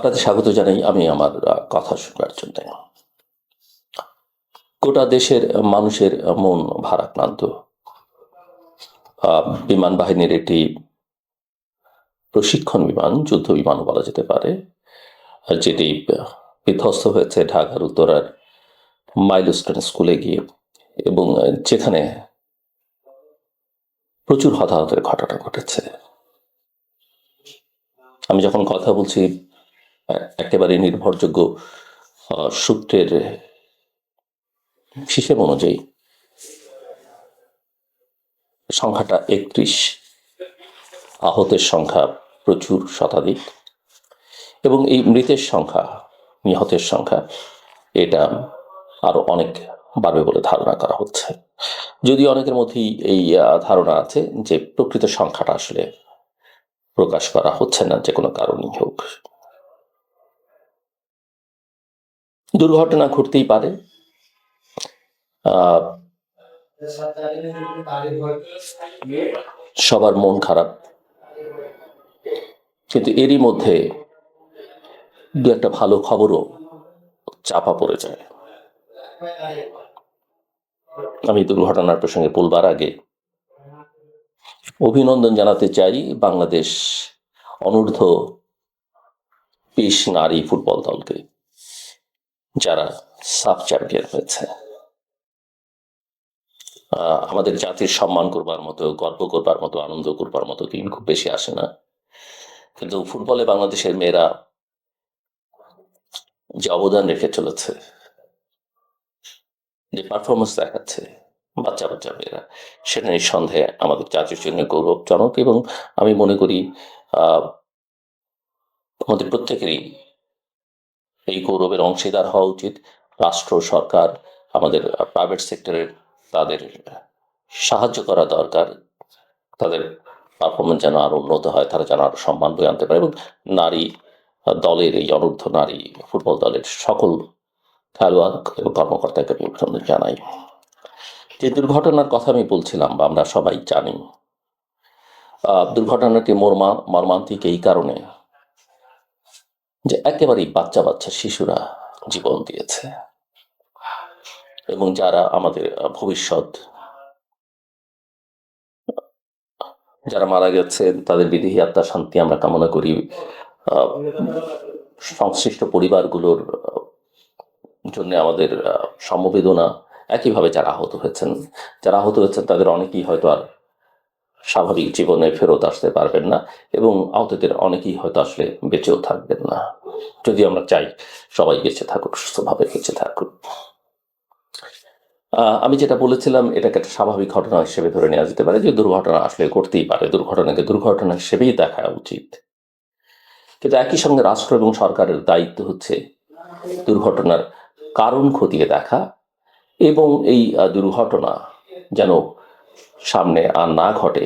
আপনাদের স্বাগত জানাই আমি আমার কথা শোনার জন্য। গোটা দেশের মানুষের মন ভারাক্রান্ত। বিমান বাহিনীর একটি প্রশিক্ষণ বিমান, যুদ্ধ বিমানও বলা যেতে পারে, যেটি বিধ্বস্ত হয়েছে ঢাকার উত্তরার মাইলস্টোন স্কুলে গিয়ে, এবং যেখানে প্রচুর হতাহতের ঘটনা ঘটেছে। আমি যখন কথা বলছি একেবারে নির্ভরযোগ্য সূত্রের হিসেব অনুযায়ী সংখ্যাটা ৩১, আহতের সংখ্যা প্রচুর শতাধিক, এবং এই মৃতের সংখ্যা, নিহতের সংখ্যা এটা আরো অনেক বাড়বে বলে ধারণা করা হচ্ছে। যদিও অনেকের মধ্যেই এই ধারণা আছে যে প্রকৃত সংখ্যাটা আসলে প্রকাশ করা হচ্ছে না, যে কোনো কারণেই হোক। দুর্ঘটনা ঘটতেই পারে, সবার মন খারাপ, কিন্তু এরই মধ্যে দু একটা ভালো খবরও চাপা পড়ে যায়। আমি দুর্ঘটনার প্রসঙ্গে বলবার আগে অভিনন্দন জানাতে চাই বাংলাদেশ অনূর্ধ্ব 20 নারী ফুটবল দলকে, যারা সাব চ্যাম্পিয়ন হয়েছে। আমাদের জাতির সম্মান করবার মতো, গর্ব করবার মতো, আনন্দ করবার মতো দিন খুব বেশি আসে না, কিন্তু ফুটবলে বাংলাদেশের মেয়েরা যে অবদান রেখে চলেছে, যে পারফরমেন্স দেখাচ্ছে বাচ্চা বাচ্চা মেয়েরা, সেটা নিঃসন্দেহে আমাদের জাতির জন্য গৌরবজনক। এবং আমি মনে করি আমাদের প্রত্যেকেরই এই গৌরবের অংশীদার হওয়া উচিত। রাষ্ট্র, সরকার, আমাদের প্রাইভেট সেক্টরের তাদের সাহায্য করা দরকার, তাদের পারফরমেন্স যেন আরো উন্নত হয়, তারা যেন আরো সম্মান বয়ে আনতে পারে। এবং নারী দলের, এই অনূর্ধ্ব নারী ফুটবল দলের সকল খেলোয়াড় এবং কর্মকর্তাকে আমি অভিনন্দন জানাই। যে দুর্ঘটনার কথা আমি বলছিলাম, বা আমরা সবাই জানি, দুর্ঘটনাটি মর্মান্তিক এই কারণে যে একেবারেই বাচ্চা বাচ্চা শিশুরা জীবন দিয়েছে, এবং যারা আমাদের ভবিষ্যৎ, যারা মারা গেছেন তাদের বিদেহী আত্মার শান্তি আমরা কামনা করি। সংশ্লিষ্ট পরিবারগুলোর জন্য আমাদের সমবেদনা। একইভাবে যারা আহত হয়েছেন তাদের অনেকেই হয়তো আর স্বাভাবিক জীবনে ফেরত আসতে পারবেন না, এবং আহতদের অনেকেই হয়তো আসলে বেঁচেও থাকবেন না, যদি আমরা চাই সবাই বেঁচে থাকুক, সুস্থভাবে বেঁচে থাকুক। আমি যেটা বলেছিলাম, এটাকে একটা স্বাভাবিক ঘটনা হিসেবে ধরে নেওয়া যেতে পারে, যে দুর্ঘটনা আসলে ঘটতেই পারে, দুর্ঘটনাকে দুর্ঘটনা হিসেবেই দেখা উচিত। কিন্তু একই সঙ্গে রাষ্ট্র এবং সরকারের দায়িত্ব হচ্ছে দুর্ঘটনার কারণ খতিয়ে দেখা, এবং এই দুর্ঘটনা যেন সামনে আর না ঘটে,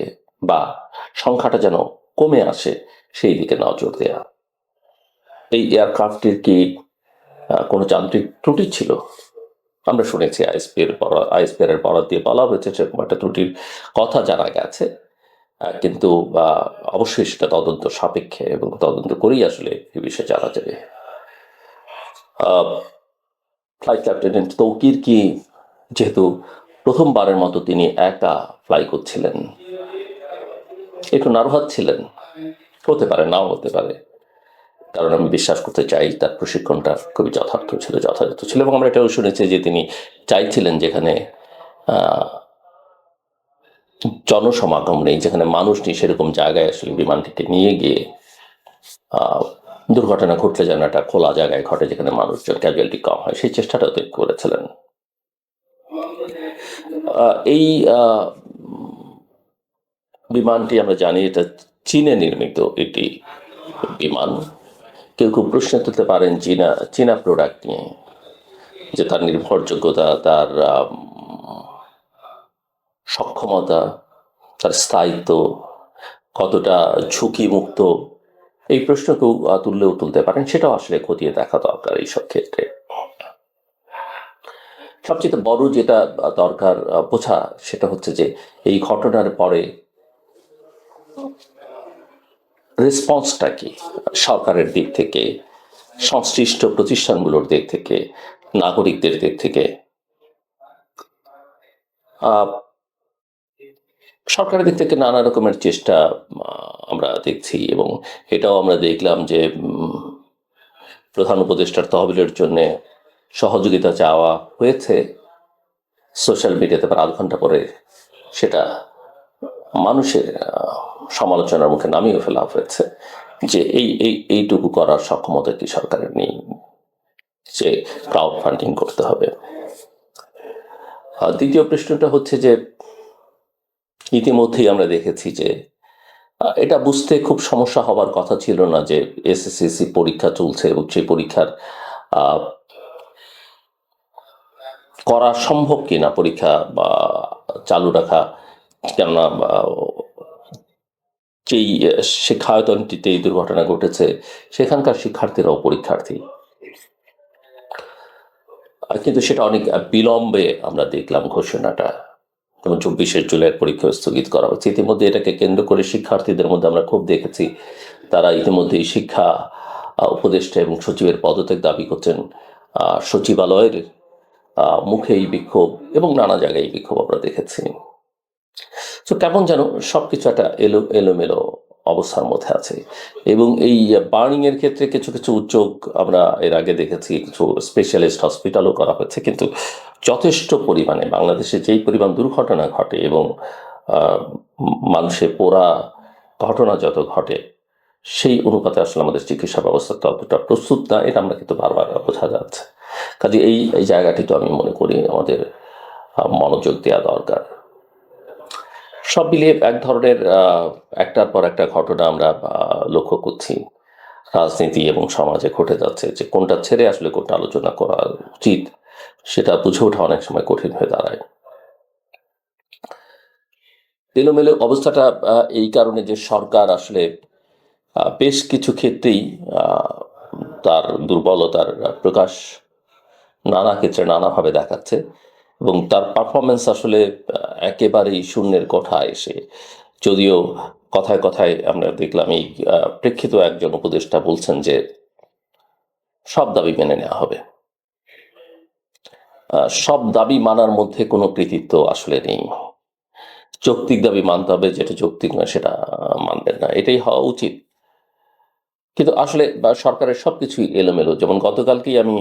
বা সংখ্যাটা যেন কমে আসে, সেই দিকে নজর দেয়া। এই এয়ারক্রাফটের কি কোনো যান্ত্রিক ত্রুটি ছিল? আমরা শুনেছি আইএসপিআর এর বরাত দিয়ে বলা হয়েছে সেরকম একটা ত্রুটির কথা জানা গেছে, কিন্তু অবশ্যই সেটা তদন্ত সাপেক্ষে, এবং তদন্ত করেই আসলে এই বিষয়ে জানা যাবে। ফ্লাইট লেফটেন্যান্ট তৌকির কি, যেহেতু প্রথমবারের মতো তিনি একা ফ্লাই করছিলেন, একটু নার্ভাস ছিলেন, হতে পারে, নাও হতে পারে, কারণ আমি বিশ্বাস করতে চাই তার প্রশিক্ষণটা খুবই যথার্থ ছিল, যথাযথ ছিল। এবং আমরা এটাও শুনেছি যে তিনি চাইছিলেন যেখানে জনসমাগম নেই, যেখানে মানুষ নেই, সেরকম জায়গায় আসলে বিমানটিকে নিয়ে গিয়ে দুর্ঘটনা ঘটলে যেন একটা খোলা জায়গায় ঘটে, যেখানে মানুষজন ক্যাজুয়ালিটি কম হয়, সেই চেষ্টাটাও তিনি করেছিলেন। এই বিমানটি আমরা জানি এটা চীনে নির্মিত একটি বিমান। কেউ খুব প্রশ্ন তুলতে পারেন চীনা প্রোডাক্ট নিয়ে, যে তার নির্ভরযোগ্যতা, তার সক্ষমতা, তার স্থায়িত্ব কতটা ঝুঁকিমুক্ত, এই প্রশ্ন কেউ তুলতে পারেন। সেটাও আসলে খতিয়ে দেখা দরকার এইসব ক্ষেত্রে। সবচেয়ে বড় যেটা দরকার বোঝা, সেটা হচ্ছে যে এই ঘটনার পরে রেসপন্সটা কি সরকারের দিক থেকে, সংশ্লিষ্ট প্রতিষ্ঠানগুলোর দিক থেকে, নাগরিকদের দিক থেকে আহ, সরকারের দিক থেকে নানা রকমের চেষ্টা আমরা দেখছি, এবং এটাও আমরা দেখলাম যে প্রধান উপদেষ্টার তহবিলের জন্য সহযোগিতা চাওয়া হয়েছে সোশ্যাল মিডিয়াতে, প্রায় আধ ঘন্টা পরে সেটা মানুষের সমালোচনার মুখে নামিয়ে ফেলা হয়েছে যে এইটুকু করার সক্ষমতা কি সরকারের নেই, যে ক্রাউড ফান্ডিং করতে হবে। দ্বিতীয় প্রশ্নটা হচ্ছে যে ইতিমধ্যেই আমরা দেখেছি যে এটা বুঝতে খুব সমস্যা হবার কথা ছিল না যে এসএসসি পরীক্ষা চলছে এবং সেই পরীক্ষার করা সম্ভব কিনা, পরীক্ষা বা চালু রাখা, কেননা যেই শিক্ষায়তনটিতে এই দুর্ঘটনা ঘটেছে সেখানকার শিক্ষার্থীরাও পরীক্ষার্থী, কিন্তু সেটা অনেক বিলম্বে আমরা দেখলাম ঘোষণাটা, যেমন 24শে জুলাইয়ের পরীক্ষা স্থগিত করা হচ্ছে। ইতিমধ্যে এটাকে কেন্দ্র করে শিক্ষার্থীদের মধ্যে আমরা খুব দেখেছি, তারা ইতিমধ্যেই শিক্ষা উপদেষ্টা এবং সচিবের পদত্যাগ দাবি করছেন। সচিবালয়ের মুখে এই বিক্ষোভ এবং নানা জায়গায় এই বিক্ষোভ আমরা দেখেছি। তো কেমন যেন সবকিছু একটা এলোমেলো অবস্থার মধ্যে আছে। এবং এই বার্নিং এর ক্ষেত্রে কিছু কিছু উদ্যোগ আমরা এর আগে দেখেছি, কিছু স্পেশালিস্ট হসপিটালও করা হচ্ছে, কিন্তু যথেষ্ট পরিমাণে বাংলাদেশে যেই পরিমাণ দুর্ঘটনা ঘটে এবং মানুষের পোড়া ঘটনা যত ঘটে, সেই অনুপাতে আসলে আমাদের চিকিৎসা ব্যবস্থা ততটা প্রস্তুত না, এটা আমরা কিন্তু বারবার বোঝা যাচ্ছে। কাজে এই জায়গাটি তো আমি মনে করি আমাদের মনোযোগ দেওয়া দরকার। সব মিলিয়ে এক ধরনের একটার পর একটা ঘটনা আমরা লক্ষ্য করছি রাজনীতি এবং সমাজে ঘটে যাচ্ছে, যে কোনটা ছেড়ে আসলে কোনটা আলোচনা করা উচিত সেটা বুঝে ওঠা অনেক সময় কঠিন হয়ে দাঁড়ায়। এলোমেলো অবস্থাটা এই কারণে যে সরকার আসলে বেশ কিছু ক্ষেত্রেই তার দুর্বলতার প্রকাশ নানা ক্ষেত্রে নানাভাবে দেখাচ্ছে, এবং তার পারফরমেন্স আসলে একেবারেই শূন্যের কোঠায় এসে, যদিও কথায় কথায় আমরা দেখলাম এই প্রেক্ষিত একজন উপদেষ্টা বলছেন যে সব দাবি মেনে নেওয়া হবে। সব দাবি মানার মধ্যে কোনো কৃতিত্ব আসলে নেই। যৌক্তিক দাবি মানতে হবে, যেটা যৌক্তিক নয় সেটা মানবেন না, এটাই হওয়া উচিত। কিন্তু আসলে সরকারের সবকিছুই এলোমেলো। যেমন গতকালকেই আমি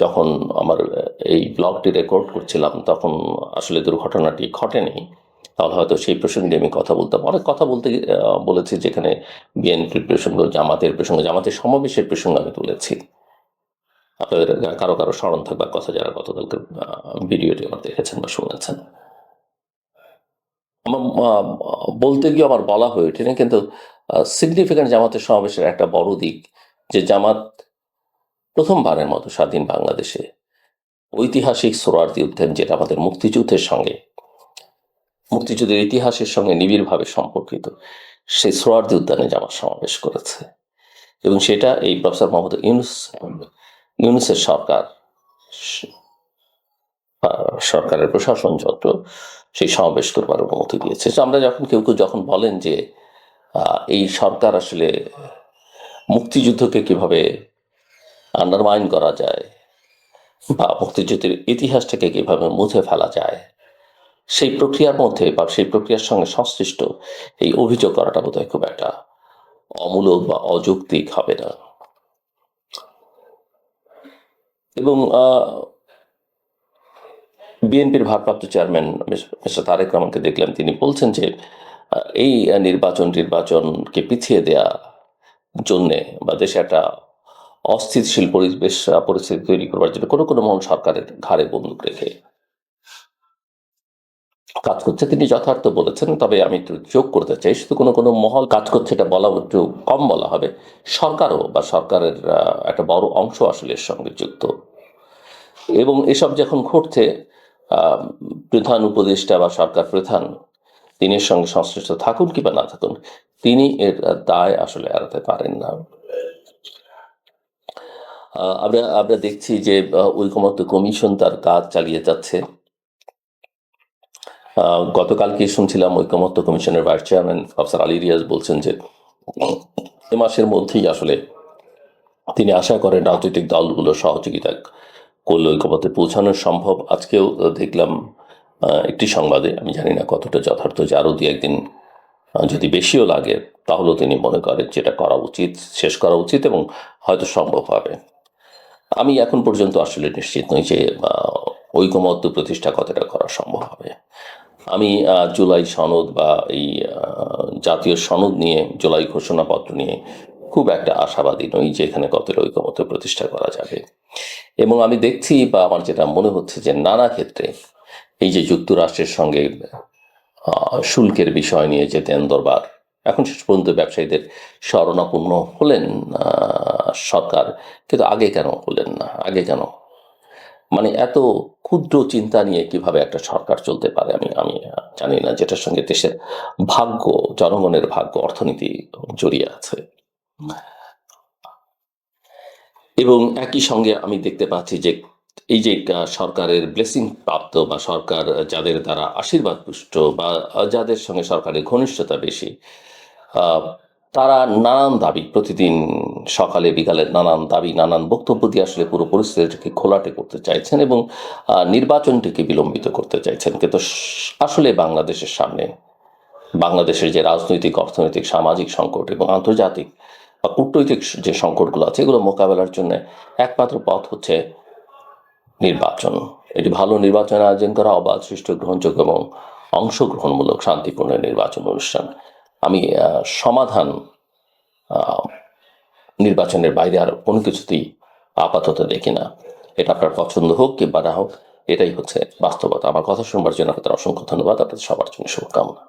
যখন আমার এই ব্লগটি রেকর্ড করছিলাম তখন আসলে দুর্ঘটনাটি ঘটেনি, তাহলে হয়তো সেই প্রসঙ্গে আমি কথা বলতাম। অনেক কথা বলেছি, যেখানে বিএনপির প্রসঙ্গ, জামাতের প্রসঙ্গ, জামাতের সমাবেশের প্রসঙ্গ আমি তুলেছি। আপনাদের কারো কারো স্মরণ থাকবার কথা যারা গতকালকে ভিডিওটি আমার দেখেছেন বা শুনেছেন। আমার বলতে গিয়ে আমার বলা হয়ে ওঠেনি, কিন্তু সিগনিফিক্যান্ট জামাতের সমাবেশের একটা বড় দিক যে জামাত প্রথমবারের মতো স্বাধীন বাংলাদেশে ঐতিহাসিক সোহরাওয়ার্দী উদ্যান, যেটা আমাদের মুক্তিযুদ্ধের ইতিহাসের সঙ্গে নিবিড়ভাবে সম্পর্কিত, সেই সোহরাওয়ার্দী উদ্যানে জামাত সমাবেশ করেছে। এবং সেটা এই প্রফেসর মোহাম্মদ ইউনূসের সরকারের প্রশাসন যন্ত্র সেই সমাবেশ করবার অনুমতি দিয়েছে। আমরা যখন কেউ যখন বলেন যে এই সরকার আসলে মুক্তিযুদ্ধকে কিভাবে আন্ডারমাইন করা যায় বা মুক্তিযুদ্ধের ইতিহাসটাকে কিভাবে মুছে ফেলা যায়, সেই প্রক্রিয়ার মধ্যে বা সেই প্রক্রিয়ার সঙ্গে সংশ্লিষ্ট এই অভিযোগ করাটা বোধহয় খুব একটা অমূলক বা অযৌক্তিক হবে না। এবং বিএনপির ভারপ্রাপ্ত চেয়ারম্যান মিস্টার তারেক রহমানকে দেখলাম, তিনি বলছেন যে এই নির্বাচনকে পিছিয়ে দেয়া জন্যে বা দেশে একটা অস্থিতিশীল পরিস্থিতি তৈরি করবার জন্য কোনো কোনো মহল সরকারের ঘাড়ে বন্দুক রেখে কাজ করছে। তিনি যথার্থ বলেছেন, তবে আমি একটু যোগ করতে চাই, শুধু কোনো কোনো মহল কাজ করছে এটা বলা একটু কম বলা হবে, সরকারও বা সরকারের একটা বড় অংশ আসলে এর সঙ্গে যুক্ত। এবং এসব যখন ঘটছে, প্রধান উপদেষ্টা বা সরকার প্রধান তিনি এর সঙ্গে সংশ্লিষ্ট থাকুন কিংবা না থাকুন, তিনি এর দায় আসলে এড়াতে পারেন না। আমরা দেখছি যে ঐকমত্য কমিশন তার কাজ চালিয়ে যাচ্ছে। গতকালকে শুনছিলাম ঐকমত্য কমিশনের vice chairman professor Ali Riaz বলছেন যে এ মাসের মধ্যেই আসলে তিনি আশা করেন রাজনৈতিক দলগুলো সহযোগিতা করলে ঐক্যমত্যে পৌঁছানো সম্ভব। আজকেও দেখলাম একটি সংবাদে, আমি জানি না কতটা যথার্থ, যে আরও দু একদিন যদি বেশিও লাগে তাহলেও তিনি মনে করেন যেটা করা উচিত, শেষ করা উচিত এবং হয়তো সম্ভব হবে। আমি এখন পর্যন্ত আসলে নিশ্চিত নই যে ঐকমত্য প্রতিষ্ঠা কতটা করা সম্ভব হবে। আমি জুলাই সনদ বা এই জাতীয় সনদ নিয়ে, জুলাই ঘোষণাপত্র নিয়ে খুব একটা আশাবাদী নই যে এখানে কতটা ঐকমত্য প্রতিষ্ঠা করা যাবে। এবং আমি দেখছি, বা আমার যেটা মনে হচ্ছে, যে নানা ক্ষেত্রে এই যে যুক্তরাষ্ট্রের সঙ্গে শুল্কের বিষয় নিয়ে যে দেন দরবার, এখন শেষ পর্যন্ত ব্যবসায়ীদের শরণাপন্ন হলেন সরকার, কিন্তু আগে কেন হলেন না? আগে কেন? মানে এত ক্ষুদ্র চিন্তা নিয়ে কিভাবে একটা সরকার চলতে পারে আমি আমি জানি না, যেটার সঙ্গে দেশের ভাগ্য, জনগণের ভাগ্য, অর্থনীতি জড়িয়ে আছে। এবং একই সঙ্গে আমি দেখতে পাচ্ছি যে এই যে সরকারের ব্লেসিং প্রাপ্ত, বা সরকার যাদের দ্বারা আশীর্বাদ পুষ্ট, বা যাদের সঙ্গে সরকারের ঘনিষ্ঠতা বেশি, তারা নানান দাবি, প্রতিদিন সকালে বিকালে নানান দাবি, নানান বক্তব্য দিয়ে আসলে পুরো পরিস্থিতিটাকে ঘোলাটে করতে চাইছেন এবং নির্বাচনটিকে বিলম্বিত করতে চাইছেন। কিন্তু আসলে বাংলাদেশের সামনে, বাংলাদেশের যে রাজনৈতিক, অর্থনৈতিক, সামাজিক সংকট এবং আন্তর্জাতিক বা কূটনৈতিক যে সংকটগুলো আছে, এগুলো মোকাবেলার জন্য একমাত্র পথ হচ্ছে নির্বাচন। এটি ভালো নির্বাচন আয়োজন করা, অবাধ, সুষ্ঠু, গ্রহণযোগ্য এবং অংশগ্রহণমূলক শান্তিপূর্ণ নির্বাচন অনুষ্ঠান। আমি সমাধান নির্বাচনের বাইরে আর কোনো কিছুতেই আপাতত দেখি না। এটা আপনার পছন্দ হোক কিংবা না হোক, এটাই হচ্ছে বাস্তবতা। আমার কথা শুনবার জন্য আপনাদের অসংখ্য ধন্যবাদ। আপনাদের সবার জন্য শুভকামনা।